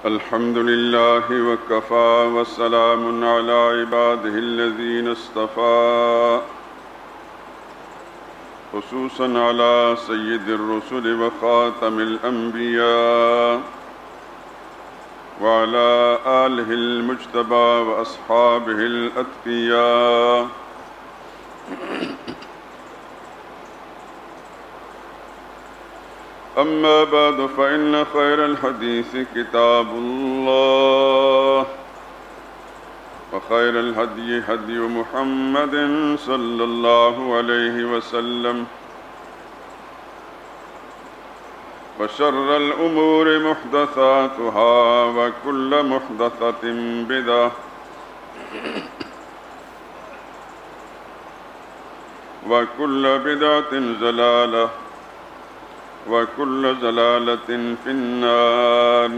الحمد لله وكفى وسلام على عباده الذين اصطفى خصوصا على سيد الرسل وخاتم الأنبياء وعلى آله المجتبى وأصحابه الأتقياء. أما بعد فإن خير الحديث كتاب الله وخير الهدي هدي محمد صلى الله عليه وسلم وشر الأمور محدثاتها وكل محدثة بدعة وكل بدعة ضلالة وكل ضلالة في النار.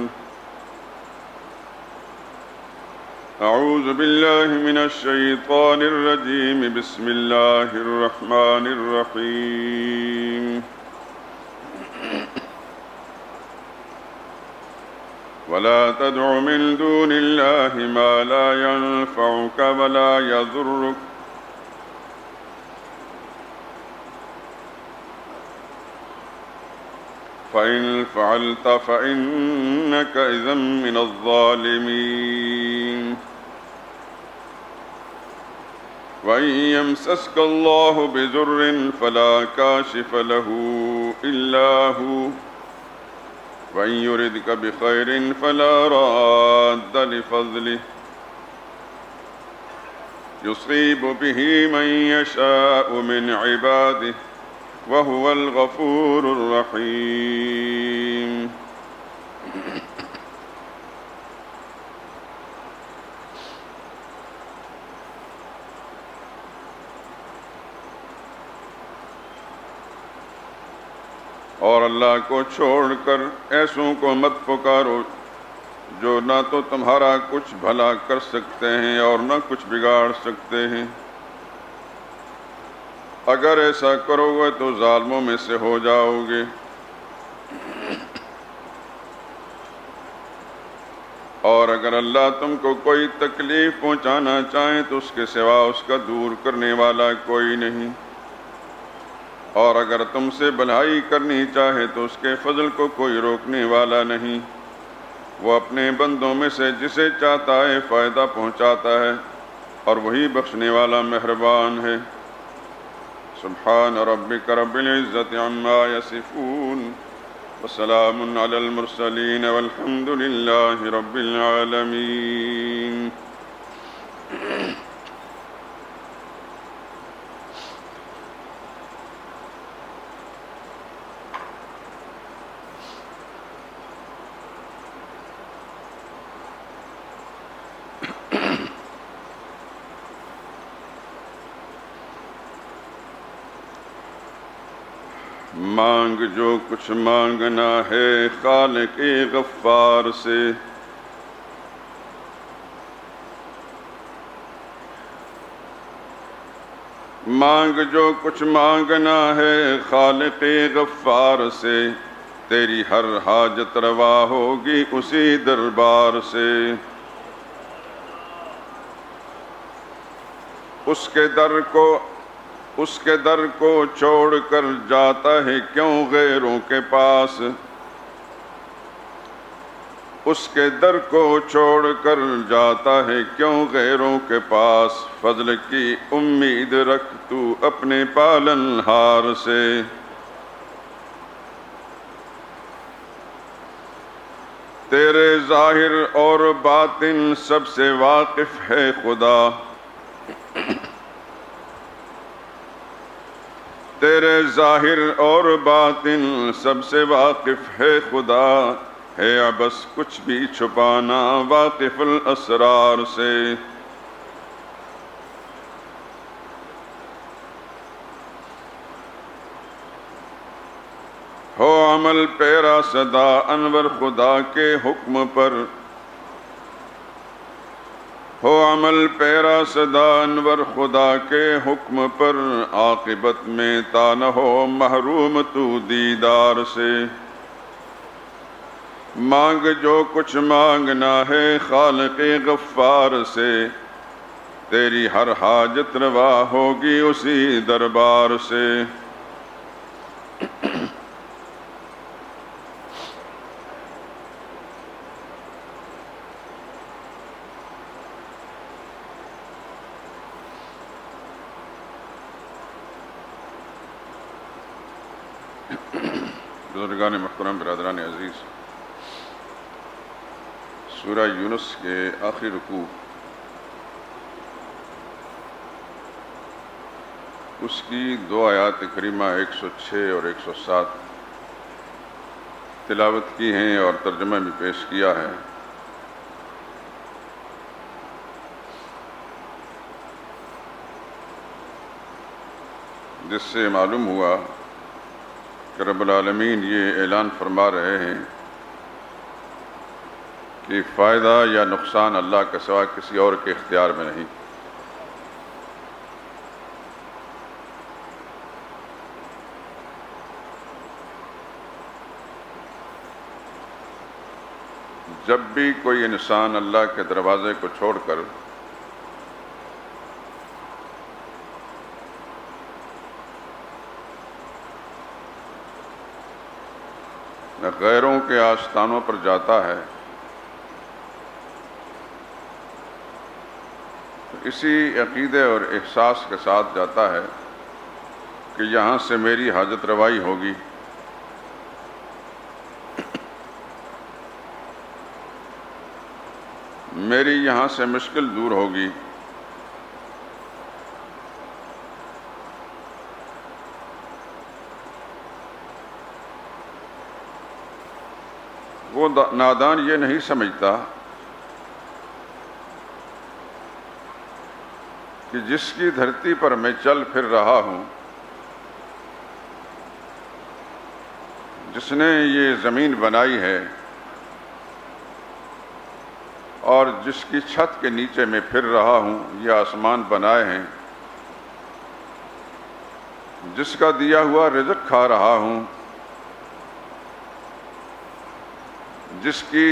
أعوذ بالله من الشيطان الرجيم. بسم الله الرحمن الرحيم. ولا تدع من دون الله ما لا ينفعك ولا يضرك فإن فعلت فإنك إذا من الظالمين. وإن يمسسك الله بضر فلا كاشف له إلا هو وإن يردك بخير فلا راد لفضله يصيب به من يشاء من عباده وهو الغفور الرحيم. اور اللہ کو چھوڑ کر ایسوں کو مت پکارو جو نہ تو تمہارا کچھ بھلا کر سکتے ہیں اور نہ کچھ بگاڑ سکتے ہیں. اگر ایسا کرو گے تو ظالموں میں سے ہو جاؤ گے. اور اگر اللہ تم کو کوئی تکلیف پہنچانا چاہے تو اس کے سوا اس کا دور کرنے والا کوئی نہیں. اور اگر تم سے بھلائی کرنی چاہے تو اس کے فضل کو کوئی روکنے والا نہیں. وہ اپنے بندوں میں سے جسے چاہتا ہے فائدہ پہنچاتا ہے اور وہی بخشنے والا مہربان ہے. سبحان ربک رب العزت عما یصفون وسلام علی المرسلین والحمد للہ رب العالمین. مانگ جو کچھ مانگنا ہے خالق غفار سے. مانگ جو کچھ مانگنا ہے خالق غفار سے. تیری ہر حاجت روا ہوگی اسی دربار سے. اس کے در کو چھوڑ کر جاتا ہے کیوں غیروں کے پاس. اس کے در کو چھوڑ کر جاتا ہے کیوں غیروں کے پاس. فضل کی امید رکھ تو اپنے پالن ہار سے. تیرے ظاہر اور باطن سب سے واقف ہے خدا. تیرے ظاہر اور باطن سب سے واقف ہے خدا. ہے ابس کچھ بھی چھپانا واقف الاسرار سے. ہو عمل پیرا صدا انور خدا کے حکم پر. ہو عمل پیرا صدا انور خدا کے حکم پر. عاقبت میں تا نہ ہو محروم تو دیدار سے. مانگ جو کچھ مانگنا ہے خالق غفار سے، تیری ہر حاجت روا ہوگی اسی دربار سے۔ بزرگان محترم، برادران عزیز، سورہ یونس کے آخری رکوع اس کی 2 آیات کریمہ 106 اور 107 تلاوت کی ہیں اور ترجمہ بھی پیش کیا ہے۔ جس سے معلوم ہوا کہ رب العالمین یہ اعلان فرما رہے ہیں کہ فائدہ یا نقصان اللہ کے سوا کسی اور کے اختیار میں نہیں۔ جب بھی کوئی انسان اللہ کے دروازے کو چھوڑ کر غیروں کے آستانوں پر جاتا ہے تو اسی عقیدے اور احساس کے ساتھ جاتا ہے کہ یہاں سے میری حاجت روائی ہوگی، میری یہاں سے مشکل دور ہوگی، وہ نادان یہ نہیں سمجھتا کہ جس کی دھرتی پر میں چل پھر رہا ہوں، جس نے یہ زمین بنائی ہے اور جس کی چھت کے نیچے میں پھر رہا ہوں، یہ آسمان بنائے ہیں، جس کا دیا ہوا رزق کھا رہا ہوں، جس کی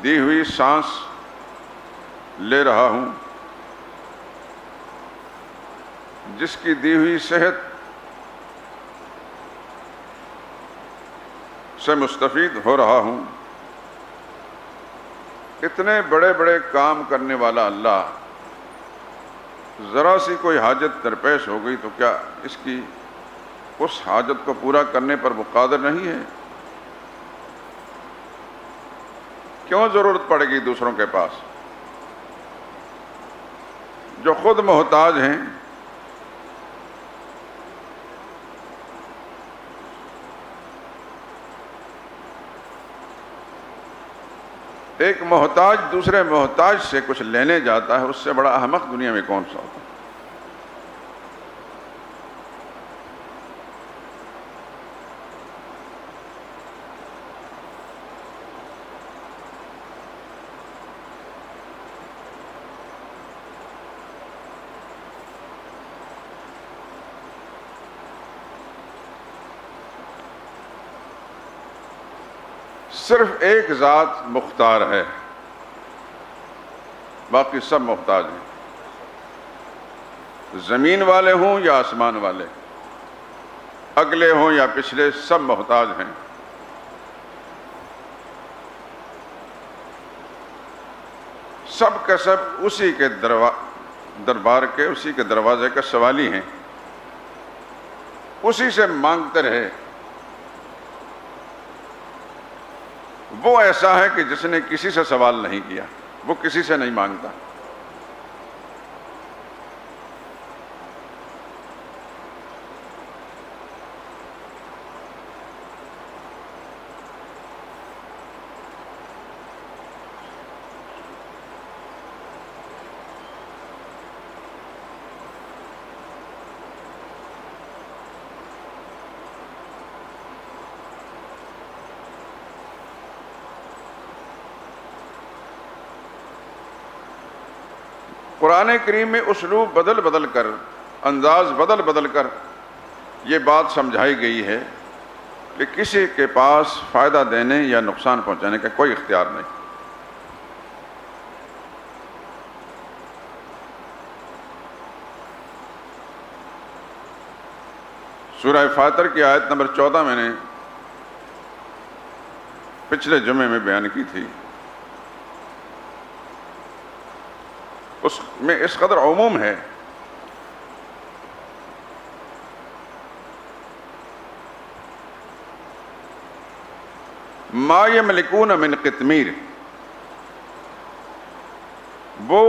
دی ہوئی سانس لے رہا ہوں، جس کی دی ہوئی صحت سے مستفید ہو رہا ہوں، اتنے بڑے بڑے کام کرنے والا اللہ ذرا سی کوئی حاجت درپیش ہو گئی تو کیا اس کی اس حاجت کو پورا کرنے پر وہ قادر نہیں ہے؟ کیوں ضرورت پڑے گی دوسروں کے پاس جو خود محتاج ہیں؟ ایک محتاج دوسرے محتاج سے کچھ لینے جاتا ہے، اس سے بڑا احمق دنیا میں کون سا ہوتا ہے؟ صرف ایک ذات مختار ہے، باقی سب محتاج ہیں، زمین والے ہوں یا آسمان والے، اگلے ہوں یا پچھلے، سب محتاج ہیں۔ سب کا سب اسی کے دربار کے، اسی کے دروازے کا سوالی ہیں، اسی سے مانگتے رہے۔ وہ ایسا ہے کہ جس نے کسی سے سوال نہیں کیا، وہ کسی سے نہیں مانگتا۔ قرآن کریم میں اسلوب بدل بدل کر، انداز بدل بدل کر یہ بات سمجھائی گئی ہے کہ کسی کے پاس فائدہ دینے یا نقصان پہنچانے کا کوئی اختیار نہیں۔ سورہ فاطر کی آیت نمبر 14 میں نے پچھلے جمعے میں بیان کی تھی، اس میں اس قدر عموم ہے ما یملکون من قطمیر، وہ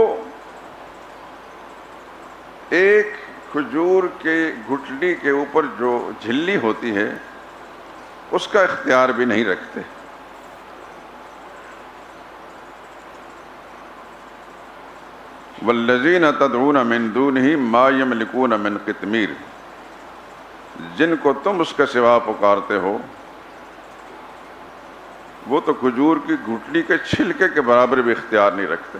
ایک کھجور کے گٹلی کے اوپر جو جھلی ہوتی ہے اس کا اختیار بھی نہیں رکھتے۔ والذین تدعون من دونہ ما یملکون من قطمیر، جن کو تم اس کے سوا پکارتے ہو وہ تو کھجور کی گٹلی کے چھلکے کے برابر بھی اختیار نہیں رکھتے۔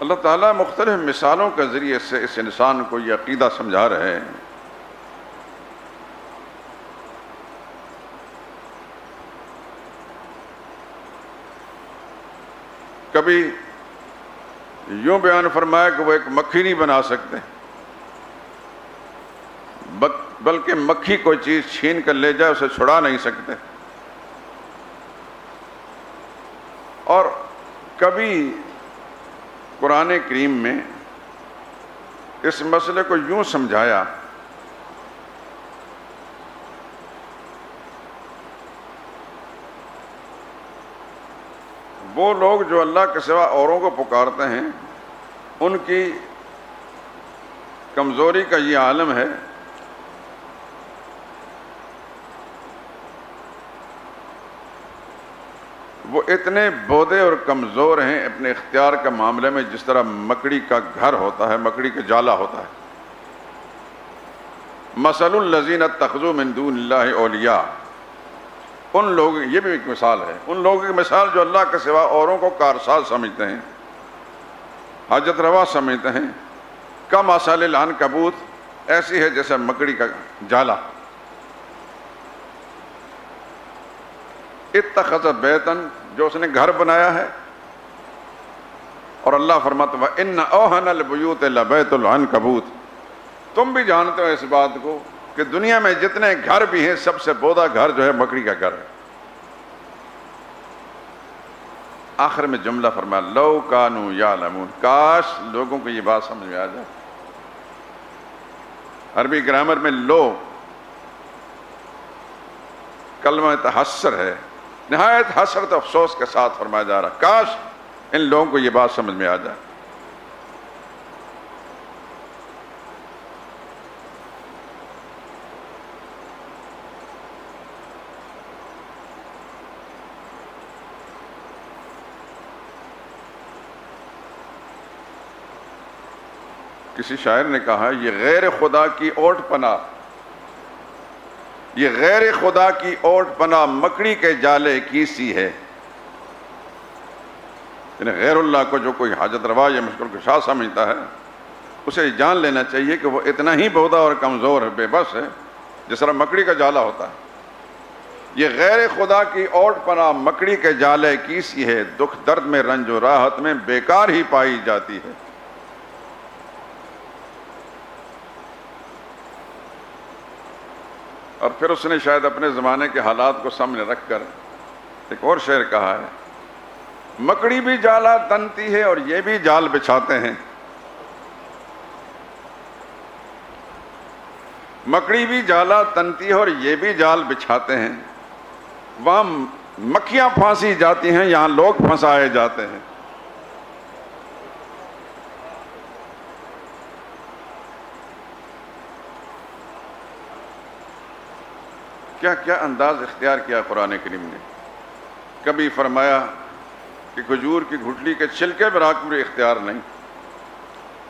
اللہ تعالیٰ مختلف مثالوں کے ذریعے سے اس انسان کو یہ عقیدہ سمجھا رہے ہیں۔ کبھی یوں بیان فرمایا کہ وہ ایک مکھی نہیں بنا سکتے، بلکہ مکھی کوئی چیز چھین کر لے جائے اسے چھڑا نہیں سکتے، اور کبھی قرآن کریم میں اس مسئلے کو یوں سمجھایا وہ لوگ جو اللہ کے سوا اوروں کو پکارتے ہیں ان کی کمزوری کا یہ عالم ہے وہ اتنے بودے اور کمزور ہیں اپنے اختیار کا معاملے میں جس طرح مکڑی کا گھر ہوتا ہے، مکڑی کا جالا ہوتا ہے۔ مثل الذین اتخذوا من دون اللہ اولیاء، ان لوگ، یہ بھی ایک مثال ہے، ان لوگوں کی مثال جو اللہ کے سوا اوروں کو کارساز سمجھتے ہیں، حاجت روا سمجھتے ہیں، کمثل العنکبوت، ایسی ہے جیسے مکڑی کا جالا۔ اتخذ بیتن، جو اس نے گھر بنایا ہے، اور اللہ فرماتا ہے وَإِنَّ أَوْهَنَ الْبُيُوتِ لَبَيْتُ الْعَنْكَبُوتِ، تم بھی جانتے ہو اس بات کو کہ دنیا میں جتنے گھر بھی ہیں سب سے بودا گھر جو ہے مکڑی کا گھر ہے۔ آخر میں جملہ فرمایا لَوْ كَانُوا يَعْلَمُونَ، کاش لوگوں کو یہ بات سمجھ میں آ جائے۔ عربی گرامر میں لو کلمہ تحسر ہے، نہایت حسرت افسوس کے ساتھ فرمایا جا رہا، کاش ان لوگوں کو یہ بات سمجھ میں آ جائے۔ کسی شاعر نے کہا یہ غیر خدا کی اوٹ پناہ، یہ غیر خدا کی اوٹ پناہ مکڑی کے جالے کی سی ہے۔ یعنی غیر اللہ کو جو کوئی حاجت روا یا مشکل کشا سمجھتا ہے اسے جان لینا چاہیے کہ وہ اتنا ہی بودا اور کمزور ہے، بے بس ہے، جس طرح مکڑی کا جالا ہوتا ہے۔ یہ غیر خدا کی اوٹ پناہ مکڑی کے جالے کی سی ہے، دکھ درد میں رنج و راحت میں بیکار ہی پائی جاتی ہے۔ اور پھر اس نے شاید اپنے زمانے کے حالات کو سامنے رکھ کر ایک اور شعر کہا ہے، مکڑی بھی جالا تنتی ہے اور یہ بھی جال بچھاتے ہیں، مکڑی بھی جالا تنتی ہے اور یہ بھی جال بچھاتے ہیں، وہاں مکھیاں پھانسی جاتی ہیں یہاں لوگ پھنسائے جاتے ہیں۔ کیا کیا انداز اختیار کیا قرآن کریم نے۔ کبھی فرمایا کہ کھجور کی گھٹلی کے چھلکے برابر بھی اختیار نہیں،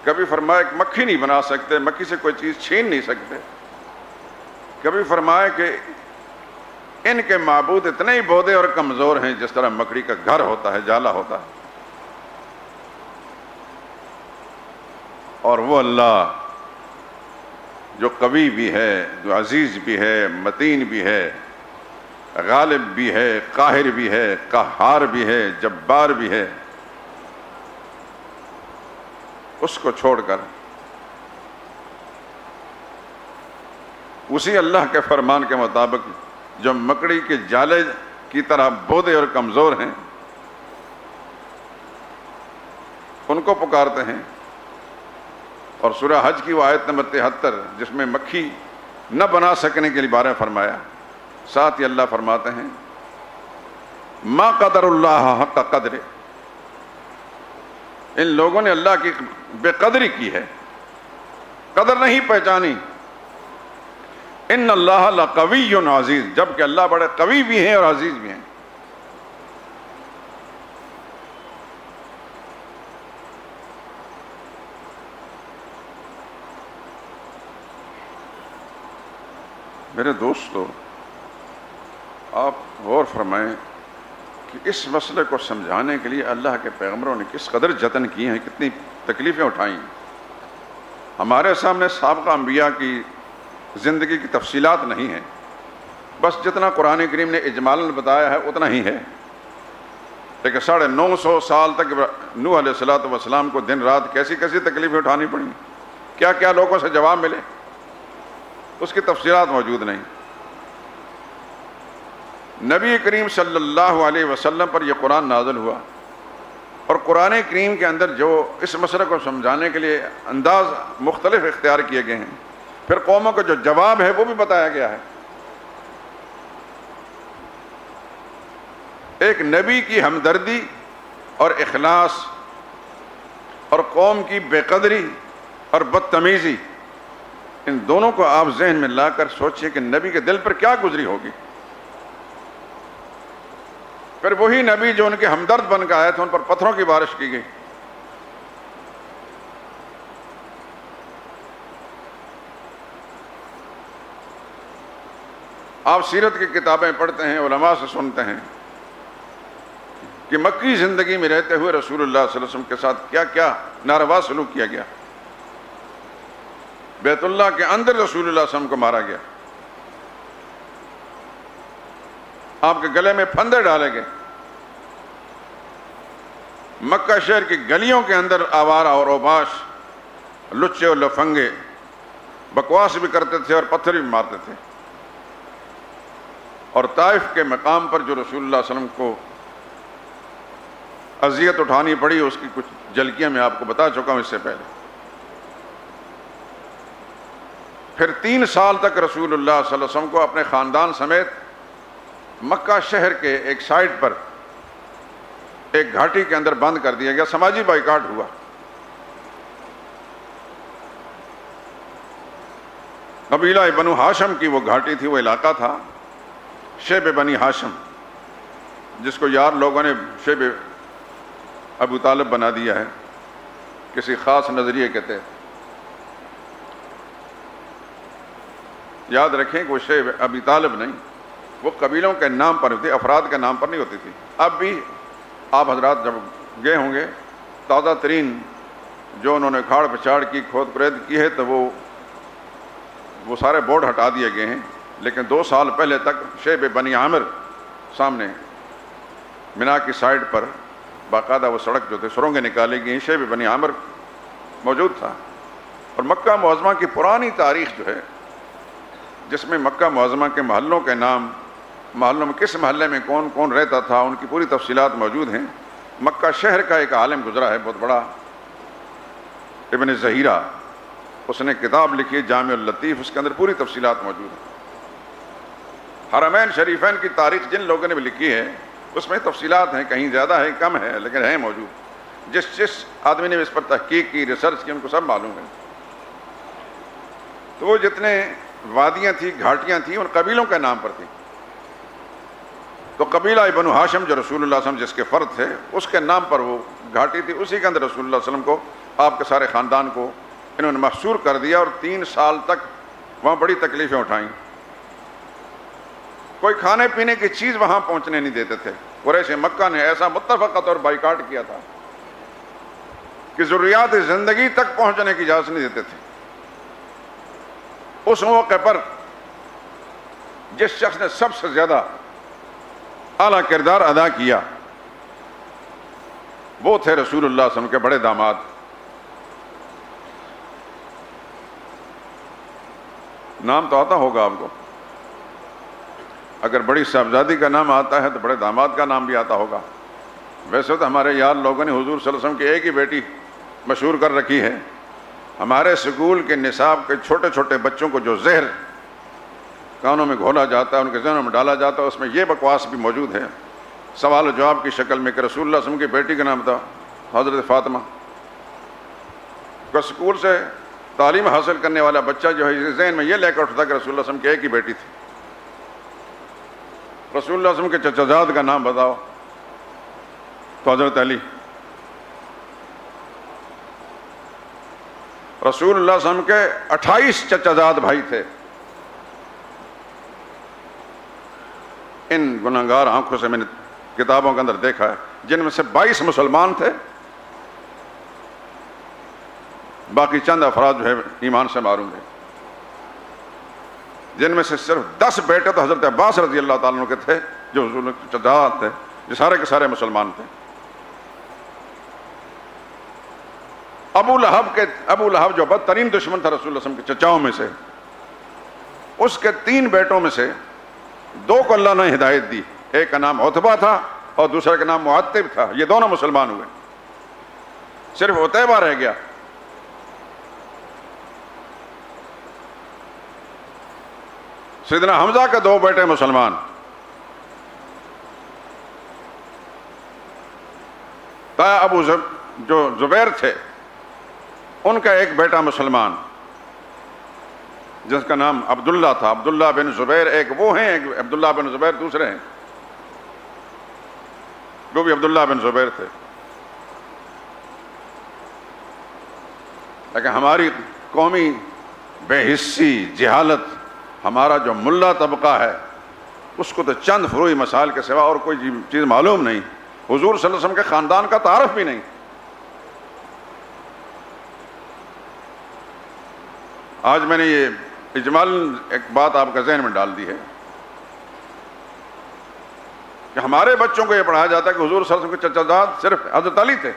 کبھی فرمایا کہ مکھی نہیں بنا سکتے، مکھی سے کوئی چیز چھین نہیں سکتے، کبھی فرمایا کہ ان کے معبود اتنے ہی بودے اور کمزور ہیں جس طرح مکڑی کا گھر ہوتا ہے، جالا ہوتا ہے۔ اور وہ اللہ جو قوی بھی ہے، جو عزیز بھی ہے، متین بھی ہے، غالب بھی ہے، قاہر بھی ہے، قہار بھی ہے، جبار بھی ہے، اس کو چھوڑ کر اسی اللہ کے فرمان کے مطابق جو مکڑی کے جالے کی طرح بودے اور کمزور ہیں ان کو پکارتے ہیں۔ اور سورہ حج کی وہ آیت نمبر 73 جس میں مکھی نہ بنا سکنے کے بارے میں فرمایا، ساتھ ہی اللہ فرماتے ہیں ما قدر اللہ حق قدر، ان لوگوں نے اللہ کی بے قدری کی ہے، قدر نہیں پہچانی۔ ان اللہ لقوی عزیز، جبکہ اللہ بڑے قوی بھی ہیں اور عزیز بھی ہیں۔ میرے دوستو، آپ غور فرمائیں کہ اس مسئلے کو سمجھانے کے لیے اللہ کے پیغمبروں نے کس قدر جتن کیے ہیں، کتنی تکلیفیں اٹھائیں۔ ہمارے سامنے سابقہ انبیاء کی زندگی کی تفصیلات نہیں ہیں، بس جتنا قرآن کریم نے اجمالاً بتایا ہے اتنا ہی ہے، لیکن 950 سال تک نوح علیہ السلام کو دن رات کیسی کیسی تکلیفیں اٹھانی پڑیں، کیا کیا لوگوں سے جواب ملے، اس کی تفصیلات موجود نہیں۔ نبی کریم صلی اللہ علیہ وسلم پر یہ قرآن نازل ہوا، اور قرآن کریم کے اندر جو اس مسئلے کو سمجھانے کے لیے انداز مختلف اختیار کیے گئے ہیں، پھر قوموں کا جو جواب ہے وہ بھی بتایا گیا ہے۔ ایک نبی کی ہمدردی اور اخلاص اور قوم کی بے قدری اور بدتمیزی، ان دونوں کو آپ ذہن میں لا کر سوچئے کہ نبی کے دل پر کیا گزری ہوگی۔ پھر وہی نبی جو ان کے ہمدرد بن کے آئے تھے، ان پر پتھروں کی بارش کی گئی۔ آپ سیرت کی کتابیں پڑھتے ہیں، علماء سے سنتے ہیں کہ مکی زندگی میں رہتے ہوئے رسول اللہ صلی اللہ علیہ وسلم کے ساتھ کیا کیا ناروا سلوک کیا گیا۔ بیت اللہ کے اندر رسول اللہ صلی اللہ علیہ وسلم کو مارا گیا، آپ کے گلے میں پھندے ڈالے گئے، مکہ شہر کی گلیوں کے اندر آوارہ اور اوباش، لچے اور لفنگے بکواس بھی کرتے تھے اور پتھر بھی مارتے تھے۔ اور طائف کے مقام پر جو رسول اللہ صلی اللہ علیہ وسلم کو اذیت اٹھانی پڑی، اس کی کچھ جھلکیاں میں آپ کو بتا چکا ہوں اس سے پہلے۔ پھر 3 سال تک رسول اللہ صلی اللہ علیہ وسلم کو اپنے خاندان سمیت مکہ شہر کے ایک سائٹ پر ایک گھاٹی کے اندر بند کر دیا گیا، سماجی بائیکاٹ ہوا۔ قبیلہ بنو ہاشم کی وہ گھاٹی تھی، وہ علاقہ تھا شیب بنی ہاشم، جس کو یار لوگوں نے شیب ابو طالب بنا دیا ہے کسی خاص نظریے کے تحت۔ یاد رکھیں کہ وہ شیب ابی طالب نہیں، وہ قبیلوں کے نام پر ہوتی، افراد کے نام پر نہیں ہوتی تھی۔ اب بھی آپ حضرات جب گئے ہوں گے، تازہ ترین جو انہوں نے کھاڑ پچھاڑ کی، کھود پرید کی ہے، تو وہ سارے بورڈ ہٹا دیے گئے ہیں، لیکن 2 سال پہلے تک شیب بنی عامر سامنے منا کی سائڈ پر باقاعدہ وہ سڑک جو تھے سرنگیں نکالی گئی، شیب بنی عامر موجود تھا۔ اور مکہ معظمہ کی پرانی تاریخ جو ہے، جس میں مکہ معظمہ کے محلوں کے نام، محلوں میں کس محلے میں کون کون رہتا تھا، ان کی پوری تفصیلات موجود ہیں۔ مکہ شہر کا ایک عالم گزرا ہے بہت بڑا، ابن زہیرہ، اس نے کتاب لکھی جامع اللطیف، اس کے اندر پوری تفصیلات موجود ہیں۔ حرمین شریفین کی تاریخ جن لوگوں نے بھی لکھی ہے اس میں تفصیلات ہیں، کہیں زیادہ ہے کم ہے، لیکن ہیں موجود۔ جس آدمی نے اس پر تحقیق کی، ریسرچ کی، ان کو سب معلوم ہے۔ تو وہ جتنے وادیاں تھیں، گھاٹیاں تھیں، ان قبیلوں کے نام پر تھیں۔ تو قبیلہ بنو ہاشم جو رسول اللہ صلی اللہ علیہ وسلم جس کے فرد تھے، اس کے نام پر وہ گھاٹی تھی، اسی کے اندر رسول اللہ صلی اللہ علیہ وسلم کو، آپ کے سارے خاندان کو انہوں نے محصور کر دیا، اور 3 سال تک وہاں بڑی تکلیفیں اٹھائیں۔ کوئی کھانے پینے کی چیز وہاں پہنچنے نہیں دیتے تھے۔ قریش مکہ نے ایسا متفقہ طور بائیکاٹ کیا تھا کہ ضروریات زندگی تک پہنچنے کی اجازت نہیں دیتے تھے۔ اس موقع پر جس شخص نے سب سے زیادہ اعلیٰ کردار ادا کیا وہ تھے رسول اللہ صلی اللہ علیہ وسلم کے بڑے داماد۔ نام تو آتا ہوگا آپ کو، اگر بڑی صاحبزادی کا نام آتا ہے تو بڑے داماد کا نام بھی آتا ہوگا۔ ویسے تو ہمارے یار لوگوں نے حضور صلی اللہ علیہ وسلم کی ایک ہی بیٹی مشہور کر رکھی ہے۔ ہمارے سکول کے نصاب کے چھوٹے چھوٹے بچوں کو جو زہر کانوں میں گھولا جاتا ہے، ان کے ذہنوں میں ڈالا جاتا ہے، اس میں یہ بکواس بھی موجود ہے سوال و جواب کی شکل میں کہ رسول اللہ صلی اللہ علیہ وسلم کی بیٹی کا نام تھا حضرت فاطمہ۔ سکول سے تعلیم حاصل کرنے والا بچہ جو ہے ذہن میں یہ لے کر اٹھتا کہ رسول اللہ صلی اللہ علیہ وسلم کی ایک ہی بیٹی تھی۔ رسول اللہ صلی اللہ علیہ وسلم کے چچا زاد کا نام بتاؤ تو حضرت علی۔ رسول اللہ صلی اللہ علیہ وسلم کے 28 چچا زاد بھائی تھے۔ ان گنہگار آنکھوں سے میں نے کتابوں کے اندر دیکھا ہے، جن میں سے 22 مسلمان تھے، باقی چند افراد جو ہے ایمان سے معروم ہیں، جن میں سے صرف 10 بیٹے تو حضرت عباس رضی اللہ تعالیٰ عنہ کے تھے جو حضور کے چچا زاد تھے، جو سارے کے سارے مسلمان تھے۔ ابو لہب جو بدترین دشمن تھا رسول اللہ صلی اللہ علیہ وسلم کے چچاؤں میں سے، اس کے 3 بیٹوں میں سے 2 کو اللہ نے ہدایت دی، ایک کا نام عتبہ تھا اور دوسرے کا نام معتب تھا، یہ دونوں مسلمان ہوئے، صرف عتیبہ رہ گیا۔ سیدنا حمزہ کے 2 بیٹے مسلمان، ابو جو زبیر تھے ان کا ایک بیٹا مسلمان جس کا نام عبداللہ تھا، عبداللہ بن زبیر، ایک وہ ہیں، ایک عبداللہ بن زبیر دوسرے ہیں، وہ بھی عبداللہ بن زبیر تھے۔ لیکن ہماری قومی بے حسی، جہالت، ہمارا جو ملا طبقہ ہے اس کو تو چند فروعی مسائل کے سوا اور کوئی چیز معلوم نہیں، حضور صلی اللہ علیہ وسلم کے خاندان کا تعارف بھی نہیں۔ آج میں نے یہ اجمالاً ایک بات آپ کا ذہن میں ڈال دی ہے کہ ہمارے بچوں کو یہ پڑھایا جاتا ہے کہ حضور صلی اللہ علیہ وسلم کے چچا زاد صرف حضرت علی تھے،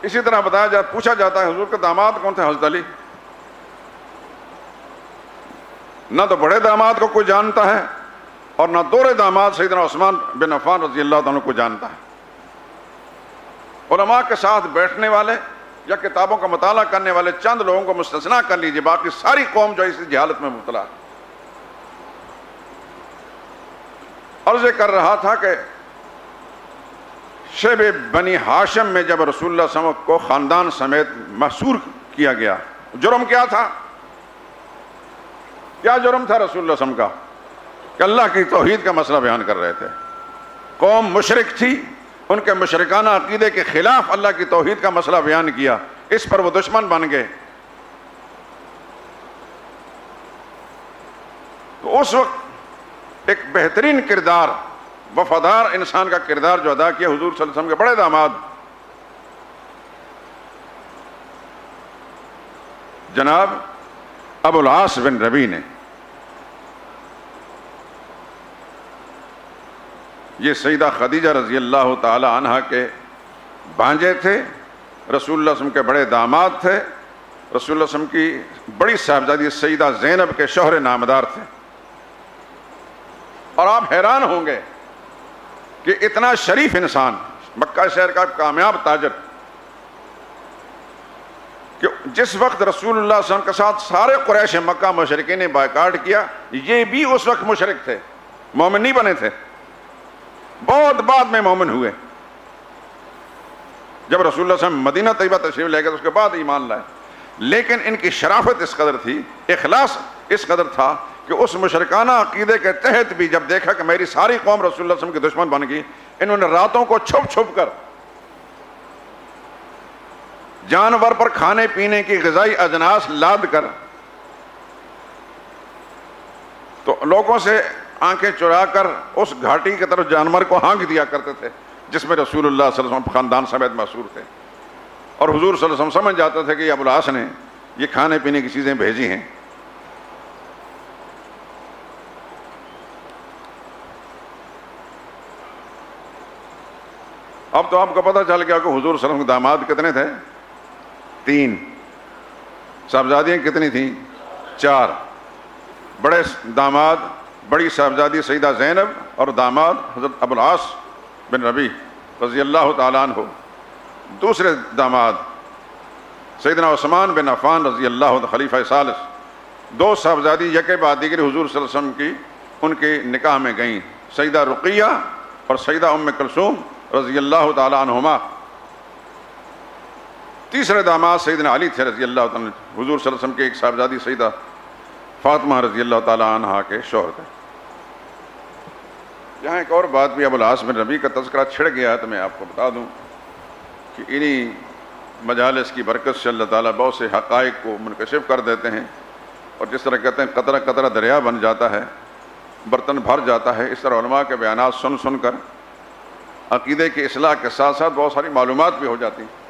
اسی طرح پوچھا جاتا ہے حضور کے داماد کون تھے؟ حضرت علی۔ نہ تو بڑے داماد کو کوئی جانتا ہے اور نہ دوہرے داماد سیدنا عثمان بن عفان رضی اللہ عنہ کو جانتا ہے۔ علماء کے ساتھ بیٹھنے والے یا کتابوں کا مطالعہ کرنے والے چند لوگوں کو مستثنا کر لیجئے، باقی ساری قوم جو اس جہالت میں مبتلا ہے۔ عرض کر رہا تھا کہ شیب بنی ہاشم میں جب رسول اللہ صلی اللہ علیہ وسلم کو خاندان سمیت محصور کیا گیا، جرم کیا تھا؟ کیا جرم تھا رسول اللہ صلی اللہ علیہ وسلم کا؟ کہ اللہ کی توحید کا مسئلہ بیان کر رہے تھے، قوم مشرک تھی، ان کے مشرکانہ عقیدے کے خلاف اللہ کی توحید کا مسئلہ بیان کیا، اس پر وہ دشمن بن گئے۔ تو اس وقت ایک بہترین کردار، وفادار انسان کا کردار جو ادا کیا حضور صلی اللہ علیہ وسلم کے بڑے داماد جناب ابو العاص بن ربی نے۔ یہ سیدہ خدیجہ رضی اللہ تعالی عنہ کے بھانجے تھے، رسول اللہ صلی اللہ علیہ وسلم کے بڑے داماد تھے، رسول اللہ صلی اللہ علیہ وسلم کی بڑی صاحبزادی سیدہ زینب کے شوہر نامدار تھے۔ اور آپ حیران ہوں گے کہ اتنا شریف انسان، مکہ شہر کا کامیاب تاجر، کہ جس وقت رسول اللہ صلی اللہ علیہ وسلم کے ساتھ سارے قریش مکہ مشرکین نے بائیکاٹ کیا، یہ بھی اس وقت مشرک تھے، مومن نہیں بنے تھے، بہت بعد میں مومن ہوئے۔ جب رسول اللہ صلی اللہ علیہ وسلم مدینہ طیبہ تشریف لے گئے تو اس کے بعد ایمان لائے، لیکن ان کی شرافت اس قدر تھی، اخلاص اس قدر تھا کہ اس مشرکانہ عقیدے کے تحت بھی جب دیکھا کہ میری ساری قوم رسول اللہ صلی اللہ علیہ وسلم کی دشمن بن گئی، انہوں نے راتوں کو چھپ چھپ کر جانور پر کھانے پینے کی غذائی اجناس لاد کر تو لوگوں سے آنکھیں چرا کر اس گھاٹی کی طرف جانور کو ہانک دیا کرتے تھے جس میں رسول اللہ صلی اللہ علیہ وسلم خاندان سمیت محصور تھے۔ اور حضور صلی اللہ علیہ وسلم سمجھ جاتا تھا کہ یہ ابوالعاص نے یہ کھانے پینے کی چیزیں بھیجی ہیں۔ اب تو آپ کو پتہ چل گیا کہ حضور صلی اللہ علیہ وسلم کے داماد کتنے تھے؟ 3۔ صاحبزادیاں کتنی تھیں؟ 4۔ بڑے داماد بڑی صاحبزادی سیدہ زینب اور داماد حضرت ابوالعاص بن ربیع رضی اللہ تعالیٰ عنہ۔ دوسرے داماد سیدنا عثمان بن عفان رضی اللہ عنہ خلیفہ ثالث۔ 2 صاحبزادی یکے بعد دیگر حضور صلی اللہ علیہ وسلم کی ان کے نکاح میں گئیں، سیدہ رقیہ اور سیدہ ام کلثوم رضی اللہ تعالیٰ عنہما۔ تیسرے داماد سیدنا علی تھے رضی اللہ تعالیٰ عنہ، حضور صلی اللہ علیہ وسلم کے ایک صاحبزادی سیدہ فاطمہ رضی اللہ تعالیٰ عنہا کے شوہر تھے۔ یہاں ایک اور بات بھی ابوالعاص بن ربیع کا تذکرہ چھڑ گیا ہے تو میں آپ کو بتا دوں کہ انہی مجالس کی برکت سے اللہ تعالیٰ بہت سے حقائق کو منکشف کر دیتے ہیں، اور جس طرح کہتے ہیں قطرہ قطرہ دریا بن جاتا ہے، برتن بھر جاتا ہے، اس طرح علماء کے بیانات سن کر عقیدے کی اصلاح کے ساتھ ساتھ بہت ساری معلومات بھی ہو جاتی ہیں۔